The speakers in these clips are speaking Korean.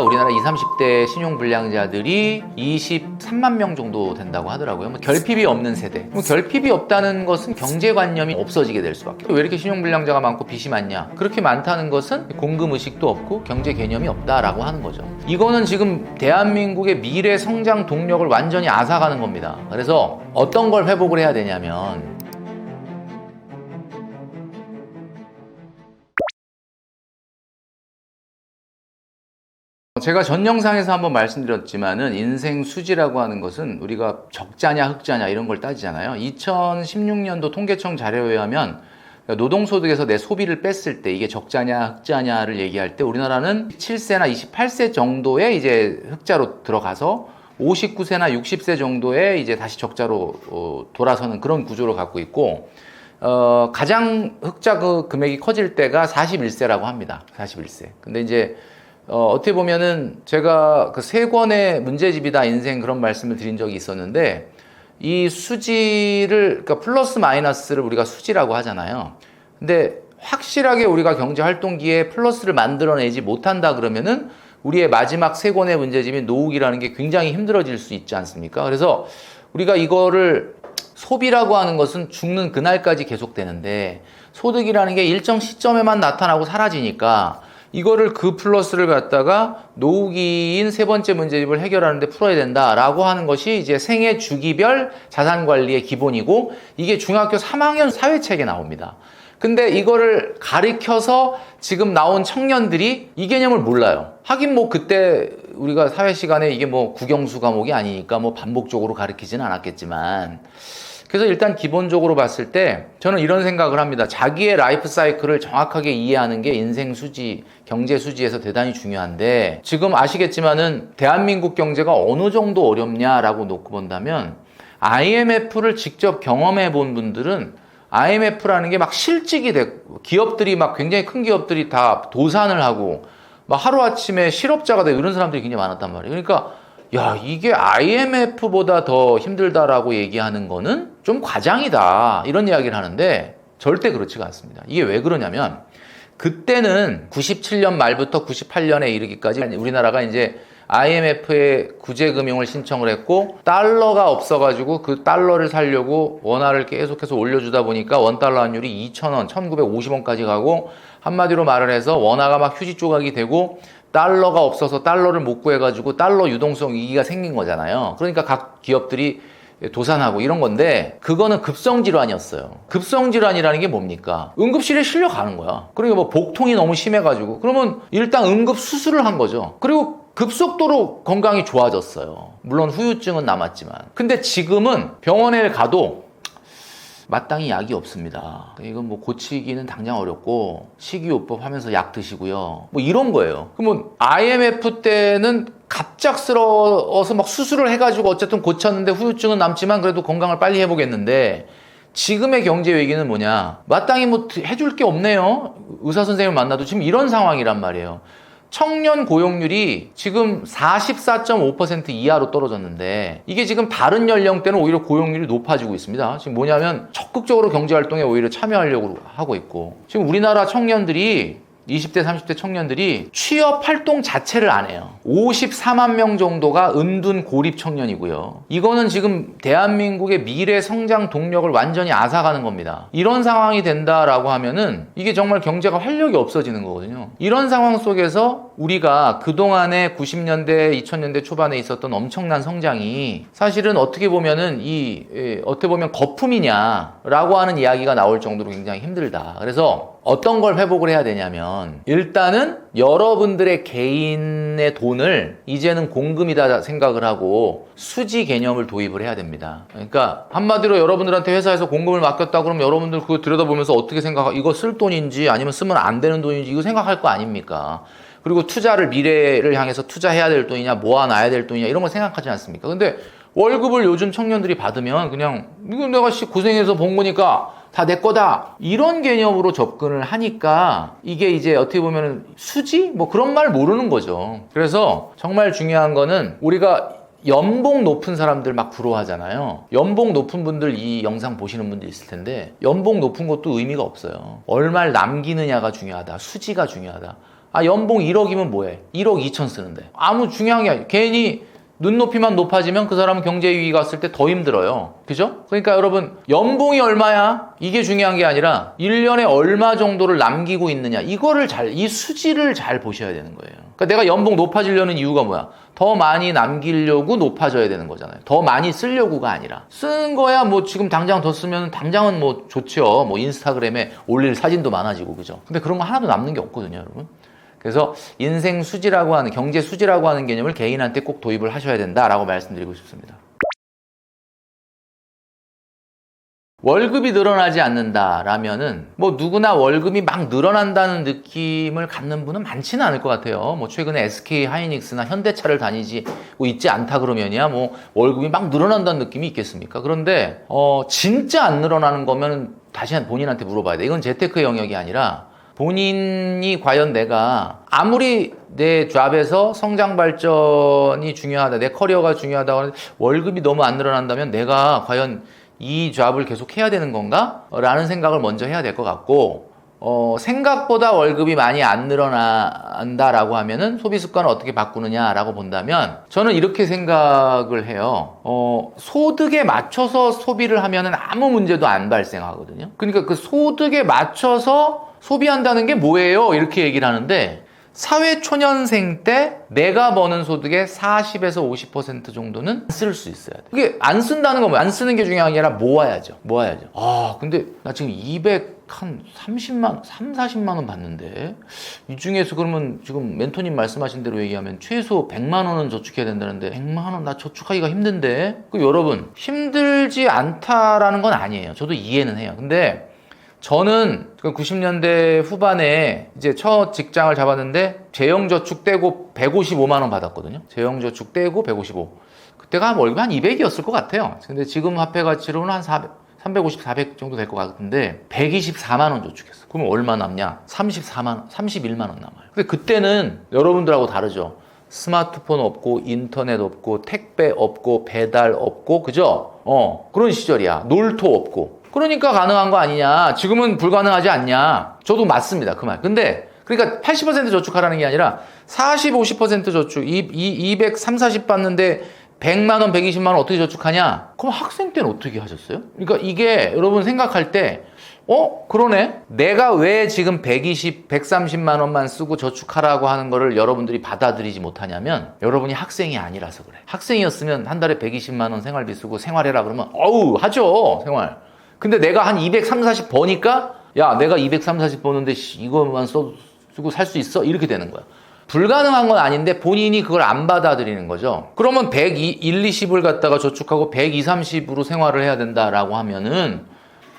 우리나라 20, 30대 신용불량자들이 23만 명 정도 된다고 하더라고요. 뭐 결핍이 없는 세대. 결핍이 없다는 것은 경제관념이 없어지게 될 수밖에. 왜 이렇게 신용불량자가 많고 빚이 많냐? 그렇게 많다는 것은 공금의식도 없고 경제 개념이 없다라고 하는 거죠. 이거는 지금 대한민국의 미래 성장 동력을 완전히 앗아가는 겁니다. 그래서 어떤 걸 회복을 해야 되냐면 제가 전 영상에서 한번 말씀드렸지만은 인생 수지라고 하는 것은 우리가 적자냐 흑자냐 이런 걸 따지잖아요. 2016년도 통계청 자료에 의하면 노동소득에서 내 소비를 뺐을 때 이게 적자냐 흑자냐를 얘기할 때 우리나라는 7세나 28세 정도에 이제 흑자로 들어가서 59세나 60세 정도에 이제 다시 적자로 돌아서는 그런 구조를 갖고 있고 가장 흑자 그 금액이 커질 때가 41세라고 합니다. 41세. 근데 이제 어떻게 보면은 제가 그 3권의 문제집이다 인생 그런 말씀을 드린 적이 있었는데 이 수지를 그러니까 플러스 마이너스를 우리가 수지라고 하잖아요. 근데 확실하게 우리가 경제 활동기에 플러스를 만들어내지 못한다 그러면은 우리의 마지막 3권의 문제집인 노후기라는 게 굉장히 힘들어질 수 있지 않습니까? 그래서 우리가 이거를 소비라고 하는 것은 죽는 그날까지 계속되는데 소득이라는 게 일정 시점에만 나타나고 사라지니까 이거를 그 플러스를 갖다가 노후기인 3번째 문제집을 해결하는데 풀어야 된다라고 하는 것이 이제 생애 주기별 자산 관리의 기본이고 이게 중학교 3학년 사회책에 나옵니다. 근데 이거를 가르쳐서 지금 나온 청년들이 이 개념을 몰라요. 하긴 뭐 그때 우리가 사회 시간에 이게 뭐 국영수 과목이 아니니까 뭐 반복적으로 가르치지는 않았겠지만 그래서 일단 기본적으로 봤을 때 저는 이런 생각을 합니다. 자기의 라이프 사이클을 정확하게 이해하는 게 인생 수지, 경제 수지에서 대단히 중요한데 지금 아시겠지만은 대한민국 경제가 어느 정도 어렵냐라고 놓고 본다면 IMF를 직접 경험해 본 분들은 IMF라는 게 막 실직이 되고 기업들이 막 굉장히 큰 기업들이 다 도산을 하고 막 하루아침에 실업자가 되고 이런 사람들이 굉장히 많았단 말이에요. 그러니까 야, 이게 IMF보다 더 힘들다라고 얘기하는 거는 좀 과장이다. 이런 이야기를 하는데 절대 그렇지가 않습니다. 이게 왜 그러냐면 그때는 97년 말부터 98년에 이르기까지 우리나라가 이제 IMF에 구제금융을 신청을 했고 달러가 없어가지고 그 달러를 살려고 원화를 계속해서 올려주다 보니까 원달러 환율이 2,000원, 1,950원까지 가고 한마디로 말을 해서 원화가 막 휴지 조각이 되고 달러가 없어서 달러를 못 구해가지고 달러 유동성 위기가 생긴 거잖아요. 그러니까 각 기업들이 도산하고 이런 건데 그거는 급성질환이었어요. 급성질환이라는 게 뭡니까? 응급실에 실려가는 거야. 그러니까 뭐 복통이 너무 심해가지고 그러면 일단 응급 수술을 한 거죠. 그리고 급속도로 건강이 좋아졌어요. 물론 후유증은 남았지만. 근데 지금은 병원에 가도 마땅히 약이 없습니다. 이건 뭐 고치기는 당장 어렵고 식이요법 하면서 약 드시고요. 뭐 이런 거예요. 그러면 IMF 때는 갑작스러워서 막 수술을 해가지고 어쨌든 고쳤는데 후유증은 남지만 그래도 건강을 빨리 해보겠는데 지금의 경제 위기는 뭐냐? 마땅히 뭐 해줄 게 없네요. 의사 선생님을 만나도 지금 이런 상황이란 말이에요. 청년 고용률이 지금 44.5% 이하로 떨어졌는데 이게 지금 다른 연령대는 오히려 고용률이 높아지고 있습니다. 지금 뭐냐면 적극적으로 경제활동에 오히려 참여하려고 하고 있고 지금 우리나라 청년들이 20대, 30대 청년들이 취업 활동 자체를 안 해요. 54만 명 정도가 은둔 고립 청년이고요. 이거는 지금 대한민국의 미래 성장 동력을 완전히 앗아가는 겁니다. 이런 상황이 된다라고 하면은 이게 정말 경제가 활력이 없어지는 거거든요. 이런 상황 속에서 우리가 그동안에 90년대, 2000년대 초반에 있었던 엄청난 성장이 사실은 어떻게 보면은 어떻게 보면 거품이냐라고 하는 이야기가 나올 정도로 굉장히 힘들다. 그래서 어떤 걸 회복을 해야 되냐면 일단은 여러분들의 개인의 돈을 이제는 공금이다 생각을 하고 수지 개념을 도입을 해야 됩니다. 그러니까 한마디로 여러분들한테 회사에서 공금을 맡겼다 그러면 여러분들 그거 들여다보면서 어떻게 생각하 이거 쓸 돈인지 아니면 쓰면 안 되는 돈인지 이거 생각할 거 아닙니까? 그리고 투자를 미래를 향해서 투자해야 될 돈이냐 모아놔야 될 돈이냐 이런 걸 생각하지 않습니까? 근데 월급을 요즘 청년들이 받으면 그냥 이거 내가 고생해서 번 거니까 다 내 거다 이런 개념으로 접근을 하니까 이게 이제 어떻게 보면 수지? 뭐 그런 말 모르는 거죠. 그래서 정말 중요한 거는 우리가 연봉 높은 사람들 막 부러워하잖아요. 연봉 높은 분들 이 영상 보시는 분들 있을 텐데 연봉 높은 것도 의미가 없어요. 얼마를 남기느냐가 중요하다. 수지가 중요하다. 연봉 1억이면 뭐해? 1억 2천 쓰는데. 아무 중요한 게 아니야. 괜히 눈높이만 높아지면 그 사람은 경제 위기가 왔을 때 더 힘들어요. 그죠? 그러니까 여러분, 연봉이 얼마야? 이게 중요한 게 아니라 1년에 얼마 정도를 남기고 있느냐. 이 수지를 잘 보셔야 되는 거예요. 그러니까 내가 연봉 높아지려는 이유가 뭐야? 더 많이 남기려고 높아져야 되는 거잖아요. 더 많이 쓰려고가 아니라. 쓰는 거야 뭐 지금 당장 더 쓰면 당장은 뭐 좋죠. 뭐 인스타그램에 올릴 사진도 많아지고, 그죠? 근데 그런 거 하나도 남는 게 없거든요, 여러분. 그래서 인생 수지라고 하는, 경제 수지라고 하는 개념을 개인한테 꼭 도입을 하셔야 된다라고 말씀드리고 싶습니다. 월급이 늘어나지 않는다라면은 뭐 누구나 월급이 막 늘어난다는 느낌을 갖는 분은 많지는 않을 것 같아요. 뭐 최근에 SK 하이닉스나 현대차를 다니고 있지 않다 그러면이야 뭐 월급이 막 늘어난다는 느낌이 있겠습니까? 그런데 진짜 안 늘어나는 거면 다시 본인한테 물어봐야 돼. 이건 재테크 영역이 아니라 본인이 과연 내가 아무리 내 잡에서 성장 발전이 중요하다, 내 커리어가 중요하다고 하는데 월급이 너무 안 늘어난다면 내가 과연 이 잡을 계속 해야 되는 건가? 라는 생각을 먼저 해야 될 것 같고, 생각보다 월급이 많이 안 늘어난다라고 하면은 소비 습관을 어떻게 바꾸느냐라고 본다면 저는 이렇게 생각을 해요. 소득에 맞춰서 소비를 하면은 아무 문제도 안 발생하거든요. 그러니까 그 소득에 맞춰서 소비한다는 게 뭐예요? 이렇게 얘기를 하는데 사회초년생 때 내가 버는 소득의 40에서 50% 정도는 쓸 수 있어야 돼. 그게 안 쓴다는 건 뭐야? 안 쓰는 게 중요한 게 아니라 모아야죠. 근데 나 지금 30만, 40만 원 받는데 이 중에서 그러면 지금 멘토님 말씀하신 대로 얘기하면 최소 100만 원은 저축해야 된다는데 100만 원 나 저축하기가 힘든데? 여러분, 힘들지 않다라는 건 아니에요. 저도 이해는 해요. 근데 저는 90년대 후반에 이제 첫 직장을 잡았는데 재형저축 떼고 155만 원 받았거든요. 재형저축 떼고 155. 그때가 월급이 한 200이었을 것 같아요. 근데 지금 화폐 가치로는 한 350, 400 정도 될 것 같은데 124만 원 저축했어. 그러면 얼마 남냐? 31만 원 남아요. 근데 그때는 여러분들하고 다르죠. 스마트폰 없고 인터넷 없고 택배 없고 배달 없고, 그죠? 그런 시절이야. 놀토 없고. 그러니까 가능한 거 아니냐. 지금은 불가능하지 않냐. 저도 맞습니다. 그 말. 근데 그러니까 80% 저축하라는 게 아니라 40, 50% 저축, 230, 40 받는데 100만 원, 120만 원 어떻게 저축하냐? 그럼 학생 때는 어떻게 하셨어요? 그러니까 이게 여러분 생각할 때 그러네? 내가 왜 지금 120, 130만 원만 쓰고 저축하라고 하는 거를 여러분들이 받아들이지 못하냐면 여러분이 학생이 아니라서 그래. 학생이었으면 한 달에 120만 원 생활비 쓰고 생활해라 그러면 하죠. 생활. 근데 내가 한 230, 40 버니까 야, 내가 230, 40 버는데 이거만 쓰고 살 수 있어? 이렇게 되는 거야. 불가능한 건 아닌데 본인이 그걸 안 받아들이는 거죠. 그러면 100, 1, 20을 갖다가 저축하고 120, 30으로 생활을 해야 된다라고 하면은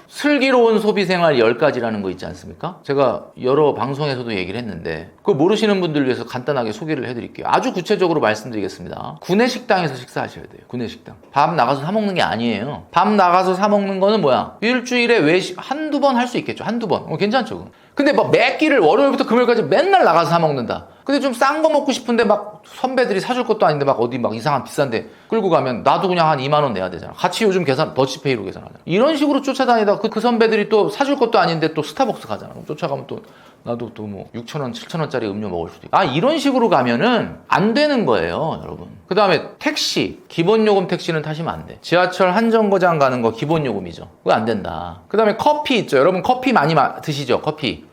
슬기로운 소비 생활 10가지라는 거 있지 않습니까? 제가 여러 방송에서도 얘기를 했는데 그걸 모르시는 분들 위해서 간단하게 소개를 해드릴게요. 아주 구체적으로 말씀드리겠습니다. 구내식당에서 식사하셔야 돼요. 구내식당. 밥 나가서 사 먹는 게 아니에요. 밥 나가서 사 먹는 거는 뭐야? 일주일에 외식 한두 번 할 수 있겠죠. 한두 번. 괜찮죠. 근데 막 매 끼를 월요일부터 금요일까지 맨날 나가서 사 먹는다. 근데 좀 싼 거 먹고 싶은데 막 선배들이 사줄 것도 아닌데 막 어디 막 이상한 비싼데 끌고 가면 나도 그냥 한 2만 원 내야 되잖아. 같이 요즘 더치페이로 계산하잖아. 이런 식으로 쫓아다니다 그 선배들이 또 사줄 것도 아닌데 또 스타벅스 가잖아. 쫓아가면 또 나도 또 뭐 6,000원, 7,000원짜리 음료 먹을 수도 있고. 이런 식으로 가면은 안 되는 거예요, 여러분. 그 다음에 택시, 기본요금 택시는 타시면 안 돼. 지하철 한정거장 가는 거 기본요금이죠. 그거 안 된다. 그 다음에 커피 있죠. 여러분 커피 많이 드시죠, 커피.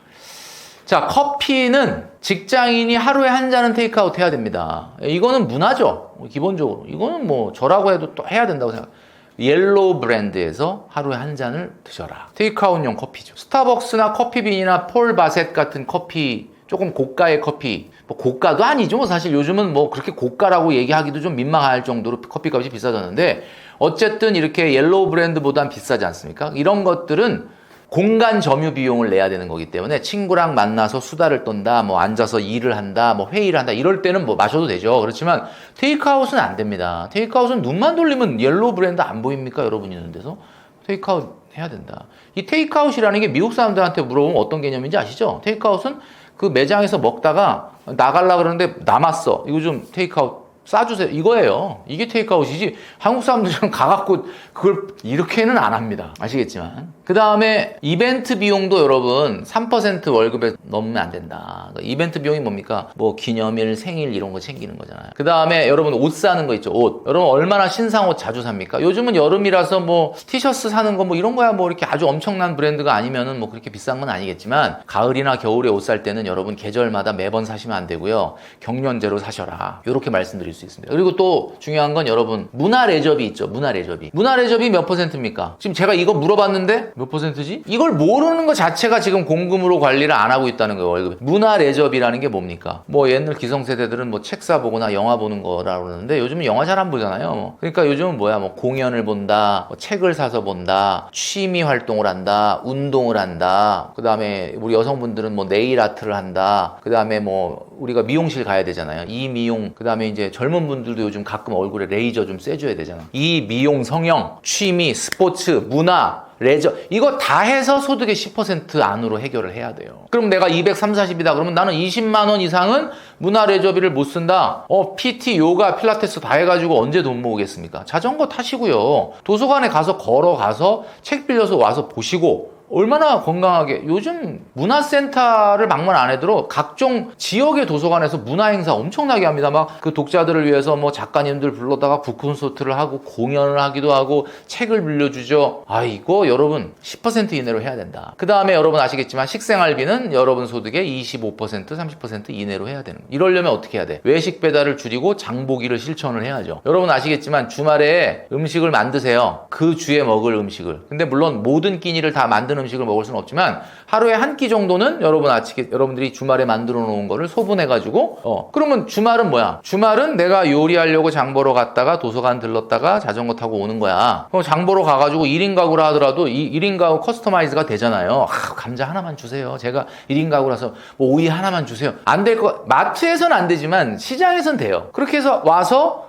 자, 커피는 직장인이 하루에 한 잔은 테이크아웃 해야 됩니다. 이거는 문화죠. 기본적으로. 이거는 뭐 저라고 해도 또 해야 된다고 생각해요. 옐로우 브랜드에서 하루에 한 잔을 드셔라. 테이크아웃용 커피죠. 스타벅스나 커피빈이나 폴 바셋 같은 커피, 조금 고가의 커피, 뭐 고가도 아니죠. 사실 요즘은 뭐 그렇게 고가라고 얘기하기도 좀 민망할 정도로 커피값이 비싸졌는데 어쨌든 이렇게 옐로우 브랜드보단 비싸지 않습니까? 이런 것들은 공간 점유 비용을 내야 되는 거기 때문에 친구랑 만나서 수다를 떤다, 뭐 앉아서 일을 한다, 뭐 회의를 한다, 이럴 때는 뭐 마셔도 되죠. 그렇지만 테이크아웃은 안 됩니다. 테이크아웃은 눈만 돌리면 옐로우 브랜드 안 보입니까? 여러분이 있는 데서 테이크아웃 해야 된다. 이 테이크아웃이라는 게 미국 사람들한테 물어보면 어떤 개념인지 아시죠? 테이크아웃은 그 매장에서 먹다가 나가려고 그러는데 남았어. 이거 좀 테이크아웃 싸주세요. 이거예요. 이게 테이크아웃이지 한국 사람들은 가갖고 그걸 이렇게는 안 합니다. 아시겠지만. 그 다음에 이벤트 비용도 여러분 3% 월급에 넘으면 안 된다. 이벤트 비용이 뭡니까? 뭐 기념일, 생일 이런 거 챙기는 거잖아요. 그 다음에 여러분 옷 사는 거 있죠. 옷. 여러분 얼마나 신상 옷 자주 삽니까? 요즘은 여름이라서 뭐 티셔츠 사는 거 뭐 이런 거야 뭐 이렇게 아주 엄청난 브랜드가 아니면은 뭐 그렇게 비싼 건 아니겠지만 가을이나 겨울에 옷 살 때는 여러분 계절마다 매번 사시면 안 되고요. 경련제로 사셔라. 이렇게 말씀드릴 수 있습니다. 그리고 또 중요한 건 여러분 문화 레저비 있죠. 문화 레저비. 문화 레저비 몇 %입니까? 지금 제가 이거 물어봤는데 몇 %지? 이걸 모르는 것 자체가 지금 공금으로 관리를 안 하고 있다는 거예요. 월급에. 문화 레저비라는 게 뭡니까? 뭐 옛날 기성세대들은 뭐 책 사보거나 영화 보는 거라고 그러는데 요즘은 영화 잘 안 보잖아요. 그러니까 요즘은 뭐야? 뭐 공연을 본다, 뭐 책을 사서 본다, 취미 활동을 한다, 운동을 한다. 그 다음에 우리 여성분들은 뭐 네일 아트를 한다. 그 다음에 뭐 우리가 미용실 가야 되잖아요. 이 미용. 그 다음에 이제 젊은 분들도 요즘 가끔 얼굴에 레이저 좀 쐬줘야 되잖아. 이 미용 성형, 취미, 스포츠, 문화, 레저 이거 다 해서 소득의 10% 안으로 해결을 해야 돼요. 그럼 내가 230, 40이다. 그러면 나는 20만 원 이상은 문화 레저비를 못 쓴다. PT, 요가, 필라테스 다 해가지고 언제 돈 모으겠습니까? 자전거 타시고요. 도서관에 가서 걸어가서 책 빌려서 와서 보시고 얼마나 건강하게 요즘 문화센터를 방문 안 해도 각종 지역의 도서관에서 문화행사 엄청나게 합니다. 막 그 독자들을 위해서 뭐 작가님들 불러다가 북콘서트를 하고 공연을 하기도 하고 책을 빌려주죠. 이거 여러분 10% 이내로 해야 된다. 그 다음에 여러분 아시겠지만 식생활비는 여러분 소득의 25% 30% 이내로 해야 되는 거예요. 이러려면 어떻게 해야 돼? 외식 배달을 줄이고 장보기를 실천을 해야죠. 여러분 아시겠지만 주말에 음식을 만드세요. 그 주에 먹을 음식을. 근데 물론 모든 끼니를 다 만드는 음식을 먹을 수는 없지만 하루에 한 끼 정도는 여러분들이 주말에 만들어 놓은 거를 소분해 가지고 그러면 주말은 뭐야? 주말은 내가 요리하려고 장 보러 갔다가 도서관 들렀다가 자전거 타고 오는 거야. 그럼 장 보러 가가지고 1인 가구라 하더라도 이 1인 가구 커스터마이즈가 되잖아요. 감자 하나만 주세요. 제가 1인 가구라서 뭐 오이 하나만 주세요. 안 될 거 마트에서는 안 되지만 시장에서는 돼요. 그렇게 해서 와서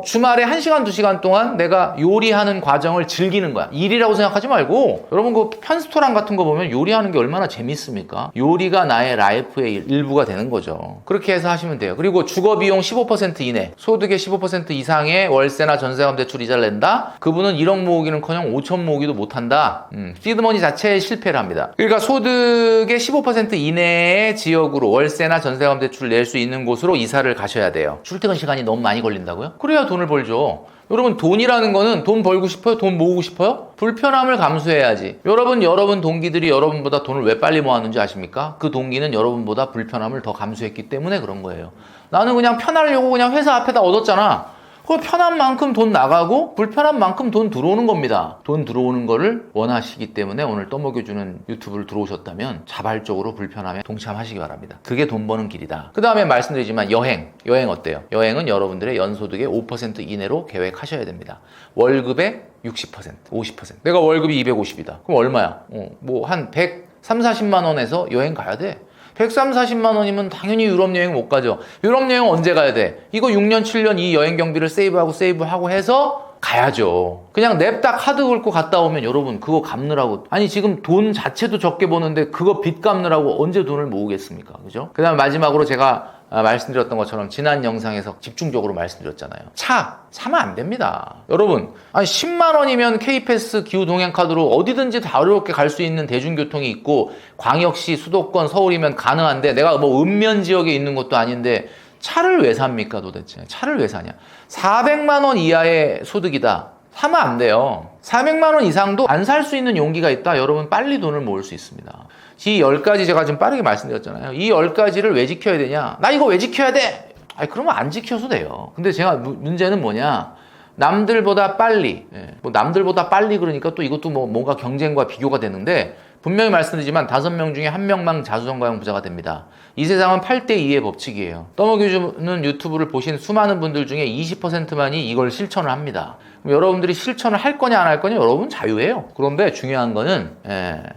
주말에 1시간 2시간 동안 내가 요리하는 과정을 즐기는 거야. 일이라고 생각하지 말고 여러분 그 편스토랑 같은 거 보면 요리하는 게 얼마나 재밌습니까? 요리가 나의 라이프의 일부가 되는 거죠. 그렇게 해서 하시면 돼요. 그리고 주거비용 15% 이내, 소득의 15% 이상의 월세나 전세금 대출 이자를 낸다? 그분은 1억 모으기는커녕 5천 모으기도 못한다. 시드머니 자체에 실패를 합니다. 그러니까 소득의 15% 이내의 지역으로 월세나 전세금 대출을 낼 수 있는 곳으로 이사를 가셔야 돼요. 출퇴근 시간이 너무 많이 걸린다고요? 그래야 돈을 벌죠. 여러분 돈이라는 거는 돈 벌고 싶어요? 돈 모으고 싶어요? 불편함을 감수해야지. 여러분 동기들이 여러분보다 돈을 왜 빨리 모았는지 아십니까? 그 동기는 여러분보다 불편함을 더 감수했기 때문에 그런 거예요. 나는 그냥 편하려고 그냥 회사 앞에다 얻었잖아. 그 편한 만큼 돈 나가고 불편한 만큼 돈 들어오는 겁니다. 돈 들어오는 거를 원하시기 때문에 오늘 떠먹여주는 유튜브를 들어오셨다면 자발적으로 불편함에 동참하시기 바랍니다. 그게 돈 버는 길이다. 그 다음에 말씀드리지만 여행 어때요? 여행은 여러분들의 연소득의 5% 이내로 계획하셔야 됩니다. 월급의 60%, 50%. 내가 월급이 250이다. 그럼 얼마야? 뭐 한 130, 40만 원에서 여행 가야 돼. 130, 40만 원이면 당연히 유럽 여행 못 가죠. 유럽 여행 언제 가야 돼? 이거 6년, 7년 이 여행 경비를 세이브하고 해서 가야죠. 그냥 냅다 카드 긁고 갔다 오면 여러분 그거 갚느라고 아니 지금 돈 자체도 적게 버는데 그거 빚 갚느라고 언제 돈을 모으겠습니까? 그죠? 그 다음에 마지막으로 제가 말씀드렸던 것처럼 지난 영상에서 집중적으로 말씀드렸잖아요. 차 사면 안 됩니다. 여러분 10만 원이면 K패스 기후동행카드로 어디든지 다 어렵게 갈 수 있는 대중교통이 있고 광역시 수도권 서울이면 가능한데 내가 뭐 읍면 지역에 있는 것도 아닌데 차를 왜 삽니까 도대체? 차를 왜 사냐? 400만 원 이하의 소득이다. 사면 안 돼요. 400만 원 이상도 안 살 수 있는 용기가 있다. 여러분 빨리 돈을 모을 수 있습니다. 이 10가지 제가 지금 빠르게 말씀드렸잖아요. 이 10가지를 왜 지켜야 되냐? 나 이거 왜 지켜야 돼? 그러면 안 지켜도 돼요. 근데 제가 문제는 뭐냐? 남들보다 빨리, 뭐 남들보다 빨리 그러니까 또 이것도 뭐 뭔가 경쟁과 비교가 되는데 분명히 말씀드리지만 5명 중에 1명만 자수성가형 부자가 됩니다. 이 세상은 8대2의 법칙이에요. 떠먹여주는 유튜브를 보신 수많은 분들 중에 20%만이 이걸 실천을 합니다. 그럼 여러분들이 실천을 할 거냐 안 할 거냐 여러분 자유예요. 그런데 중요한 거는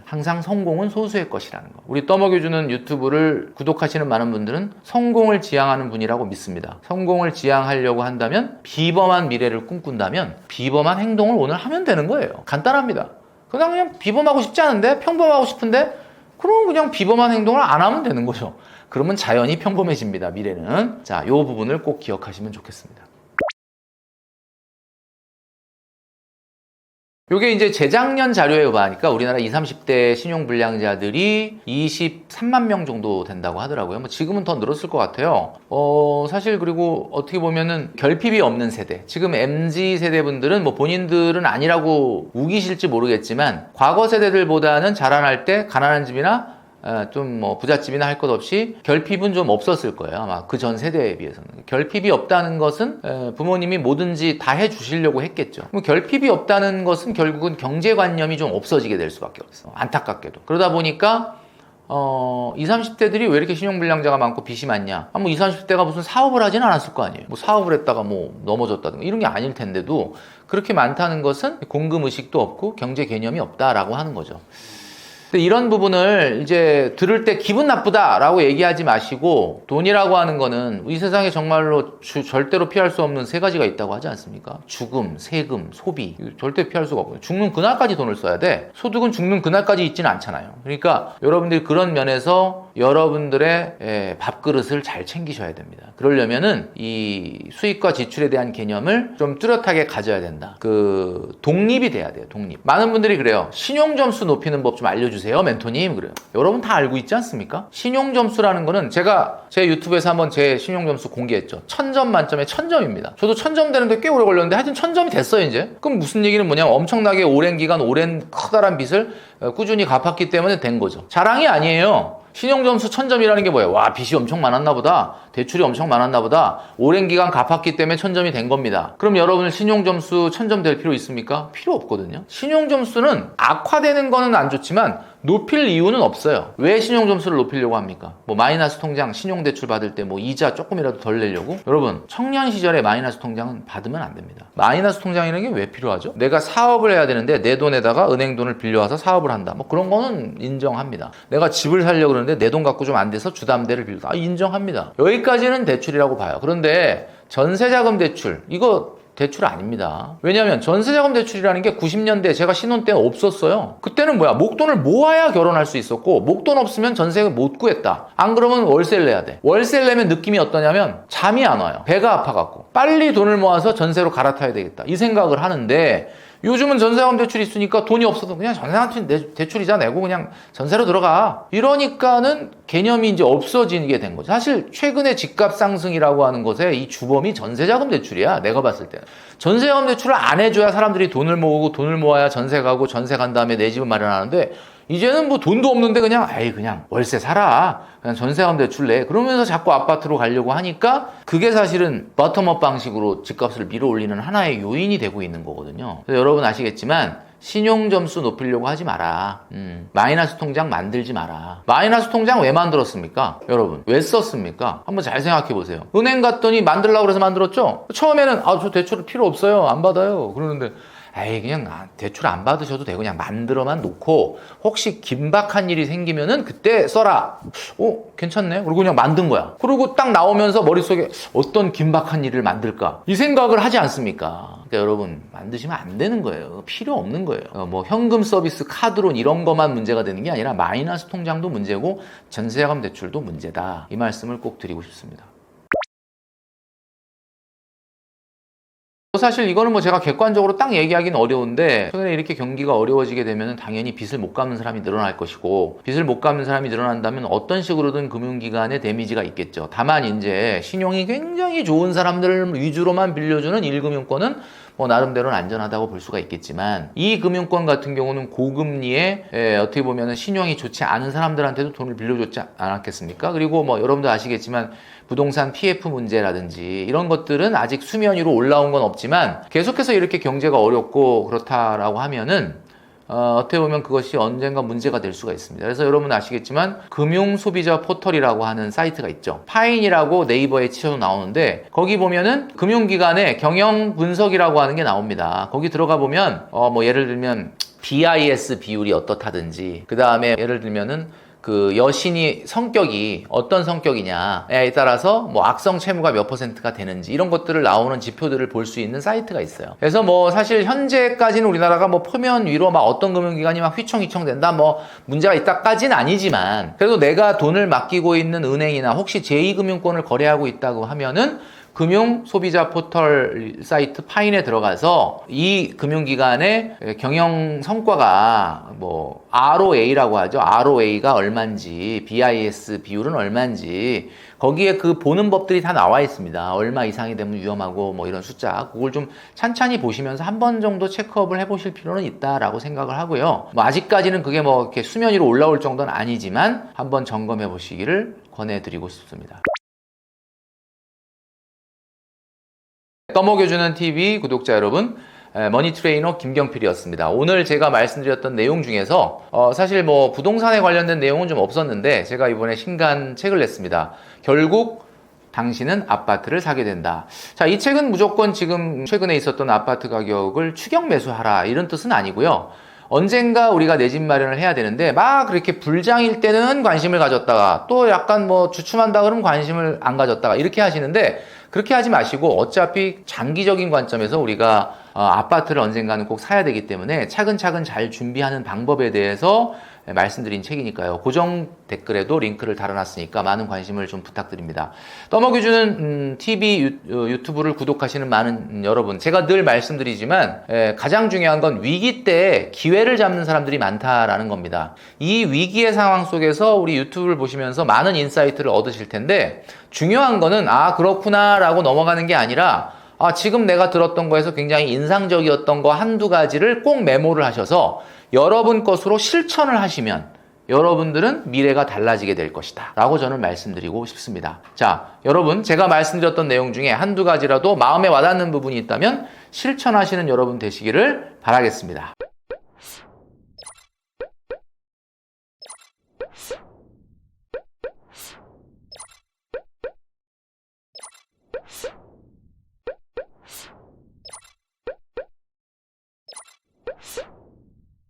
항상 성공은 소수의 것이라는 거. 우리 떠먹여주는 유튜브를 구독하시는 많은 분들은 성공을 지향하는 분이라고 믿습니다. 성공을 지향하려고 한다면 비범한 미래를 꿈꾼다면 비범한 행동을 오늘 하면 되는 거예요. 간단합니다. 그냥 비범하고 싶지 않은데 평범하고 싶은데 그럼 그냥 비범한 행동을 안 하면 되는 거죠. 그러면 자연히 평범해집니다. 미래는. 자, 이 부분을 꼭 기억하시면 좋겠습니다. 요게 이제 재작년 자료에 보니까 우리나라 20, 30대 신용불량자들이 23만 명 정도 된다고 하더라고요. 뭐 지금은 더 늘었을 것 같아요. 사실 그리고 어떻게 보면은 결핍이 없는 세대. 지금 MZ 세대분들은 뭐 본인들은 아니라고 우기실지 모르겠지만 과거 세대들보다는 자라날 때 가난한 집이나 좀 뭐 부잣집이나 할 것 없이 결핍은 좀 없었을 거예요. 아마 그 전 세대에 비해서는. 결핍이 없다는 것은 부모님이 뭐든지 다 해주시려고 했겠죠. 뭐 결핍이 없다는 것은 결국은 경제관념이 좀 없어지게 될 수밖에 없어. 안타깝게도. 그러다 보니까 20, 30대들이 왜 이렇게 신용불량자가 많고 빚이 많냐? 뭐 20, 30대가 무슨 사업을 하진 않았을 거 아니에요. 뭐 사업을 했다가 뭐 넘어졌다든가 이런 게 아닐 텐데도 그렇게 많다는 것은 공금의식도 없고 경제 개념이 없다라고 하는 거죠. 근데 이런 부분을 이제 들을 때 기분 나쁘다라고 얘기하지 마시고 돈이라고 하는 거는 이 세상에 정말로 절대로 피할 수 없는 세 가지가 있다고 하지 않습니까? 죽음, 세금, 소비. 절대 피할 수가 없고요. 죽는 그날까지 돈을 써야 돼. 소득은 죽는 그날까지 있지는 않잖아요. 그러니까 여러분들이 그런 면에서 여러분들의 밥그릇을 잘 챙기셔야 됩니다. 그러려면은 이 수익과 지출에 대한 개념을 좀 뚜렷하게 가져야 된다. 그 독립이 돼야 돼요. 독립. 많은 분들이 그래요. 신용점수 높이는 법 좀 알려주세요, 멘토님. 그래요. 여러분 다 알고 있지 않습니까? 신용점수라는 거는 제가 제 유튜브에서 한번 제 신용점수 공개했죠. 1000점 만점에 1000점입니다. 저도 1000점 되는데 꽤 오래 걸렸는데 하여튼 1000점이 됐어요, 이제. 그럼 무슨 얘기는 뭐냐면 엄청나게 오랜 기간 오랜 커다란 빚을 꾸준히 갚았기 때문에 된 거죠. 자랑이 아니에요. 신용점수 1000점이라는 게 뭐예요? 와, 빚이 엄청 많았나 보다. 대출이 엄청 많았나 보다. 오랜 기간 갚았기 때문에 1000점이 된 겁니다. 그럼 여러분은 신용점수 1000점 될 필요 있습니까? 필요 없거든요. 신용점수는 악화되는 거는 안 좋지만 높일 이유는 없어요. 왜 신용점수를 높이려고 합니까? 뭐 마이너스 통장, 신용대출 받을 때 뭐 이자 조금이라도 덜 내려고? 여러분, 청년 시절에 마이너스 통장은 받으면 안 됩니다. 마이너스 통장이라는 게 왜 필요하죠? 내가 사업을 해야 되는데 내 돈에다가 은행 돈을 빌려와서 사업을 한다. 뭐 그런 거는 인정합니다. 내가 집을 살려고 그러는데 내 돈 갖고 좀 안 돼서 주담대를 빌린다. 인정합니다. 여기까지는 대출이라고 봐요. 그런데 전세자금 대출, 이거 대출 아닙니다. 왜냐하면 전세자금 대출이라는 게 90년대 제가 신혼 때 없었어요. 그때는 뭐야? 목돈을 모아야 결혼할 수 있었고 목돈 없으면 전세를 못 구했다. 안 그러면 월세를 내야 돼. 월세를 내면 느낌이 어떠냐면 잠이 안 와요. 배가 아파갖고 빨리 돈을 모아서 전세로 갈아타야 되겠다. 이 생각을 하는데 요즘은 전세자금 대출이 있으니까 돈이 없어도 그냥 전세자금 대출이자 내고 그냥 전세로 들어가. 이러니까는 개념이 이제 없어지게 된 거죠. 사실 최근에 집값 상승이라고 하는 것에 이 주범이 전세자금 대출이야. 내가 봤을 때. 전세자금 대출을 안 해줘야 사람들이 돈을 모으고 돈을 모아야 전세 가고 전세 간 다음에 내 집을 마련하는데 이제는 뭐 돈도 없는데 그냥 그냥 월세 살아. 그냥 전세자금 대출 내. 그러면서 자꾸 아파트로 가려고 하니까 그게 사실은 버텀업 방식으로 집값을 밀어올리는 하나의 요인이 되고 있는 거거든요. 그래서 여러분 아시겠지만 신용점수 높이려고 하지 마라. 마이너스 통장 만들지 마라. 마이너스 통장 왜 만들었습니까? 여러분 왜 썼습니까? 한번 잘 생각해 보세요. 은행 갔더니 만들려고 그래서 만들었죠? 처음에는 저 대출 필요 없어요. 안 받아요. 그러는데 그냥 대출 안 받으셔도 되고 그냥 만들어만 놓고 혹시 긴박한 일이 생기면은 그때 써라. 괜찮네. 그리고 그냥 만든 거야. 그리고 딱 나오면서 머릿속에 어떤 긴박한 일을 만들까? 이 생각을 하지 않습니까? 그러니까 여러분 만드시면 안 되는 거예요. 필요 없는 거예요. 뭐 현금 서비스, 카드론 이런 것만 문제가 되는 게 아니라 마이너스 통장도 문제고 전세자금 대출도 문제다. 이 말씀을 꼭 드리고 싶습니다. 사실 이거는 뭐 제가 객관적으로 딱 얘기하기는 어려운데 최근에 이렇게 경기가 어려워지게 되면 당연히 빚을 못 갚는 사람이 늘어날 것이고 빚을 못 갚는 사람이 늘어난다면 어떤 식으로든 금융기관에 데미지가 있겠죠. 다만 이제 신용이 굉장히 좋은 사람들 위주로만 빌려주는 1금융권은 뭐 나름대로는 안전하다고 볼 수가 있겠지만 이 금융권 같은 경우는 고금리에 어떻게 보면 신용이 좋지 않은 사람들한테도 돈을 빌려줬지 않았겠습니까? 그리고 뭐 여러분도 아시겠지만 부동산 PF 문제라든지 이런 것들은 아직 수면 위로 올라온 건 없지만 계속해서 이렇게 경제가 어렵고 그렇다라고 하면은 어떻게 보면 그것이 언젠가 문제가 될 수가 있습니다. 그래서 여러분 아시겠지만 금융소비자 포털이라고 하는 사이트가 있죠. 파인이라고 네이버에 치셔도 나오는데 거기 보면은 금융기관의 경영 분석이라고 하는 게 나옵니다. 거기 들어가 보면 뭐 예를 들면 BIS 비율이 어떻다든지 그 다음에 예를 들면은 그 여신이 성격이 어떤 성격이냐에 따라서 뭐 악성 채무가 몇 %가 되는지 이런 것들을 나오는 지표들을 볼 수 있는 사이트가 있어요. 그래서 뭐 사실 현재까지는 우리나라가 뭐 표면 위로 막 어떤 금융기관이 막 휘청휘청 된다 뭐 문제가 있다까지는 아니지만 그래도 내가 돈을 맡기고 있는 은행이나 혹시 제2금융권을 거래하고 있다고 하면은 금융 소비자 포털 사이트 파인에 들어가서 이 금융기관의 경영 성과가 뭐 ROA라고 하죠. ROA가 얼마인지, BIS 비율은 얼마인지 거기에 그 보는 법들이 다 나와 있습니다. 얼마 이상이 되면 위험하고 뭐 이런 숫자, 그걸 좀 찬찬히 보시면서 한 번 정도 체크업을 해보실 필요는 있다라고 생각을 하고요. 뭐 아직까지는 그게 뭐 이렇게 수면 위로 올라올 정도는 아니지만 한번 점검해 보시기를 권해드리고 싶습니다. 떠먹여주는 TV 구독자 여러분, 머니트레이너 김경필이었습니다. 오늘 제가 말씀드렸던 내용 중에서 사실 뭐 부동산에 관련된 내용은 좀 없었는데 제가 이번에 신간 책을 냈습니다. 결국 당신은 아파트를 사게 된다. 자, 이 책은 무조건 지금 최근에 있었던 아파트 가격을 추격 매수하라 이런 뜻은 아니고요. 언젠가 우리가 내 집 마련을 해야 되는데 막 그렇게 불장일 때는 관심을 가졌다가 또 약간 뭐 주춤한다 그러면 관심을 안 가졌다가 이렇게 하시는데 그렇게 하지 마시고 어차피 장기적인 관점에서 우리가 아파트를 언젠가는 꼭 사야 되기 때문에 차근차근 잘 준비하는 방법에 대해서 말씀드린 책이니까요. 고정 댓글에도 링크를 달아놨으니까 많은 관심을 좀 부탁드립니다. 떠먹여주는 TV 유튜브를 구독하시는 많은 여러분, 제가 늘 말씀드리지만 가장 중요한 건 위기 때 기회를 잡는 사람들이 많다라는 겁니다. 이 위기의 상황 속에서 우리 유튜브를 보시면서 많은 인사이트를 얻으실 텐데 중요한 거는 그렇구나 라고 넘어가는 게 아니라 지금 내가 들었던 거에서 굉장히 인상적이었던 거 한두 가지를 꼭 메모를 하셔서 여러분 것으로 실천을 하시면 여러분들은 미래가 달라지게 될 것이다 라고 저는 말씀드리고 싶습니다. 자, 여러분, 제가 말씀드렸던 내용 중에 한두 가지라도 마음에 와닿는 부분이 있다면 실천하시는 여러분 되시기를 바라겠습니다.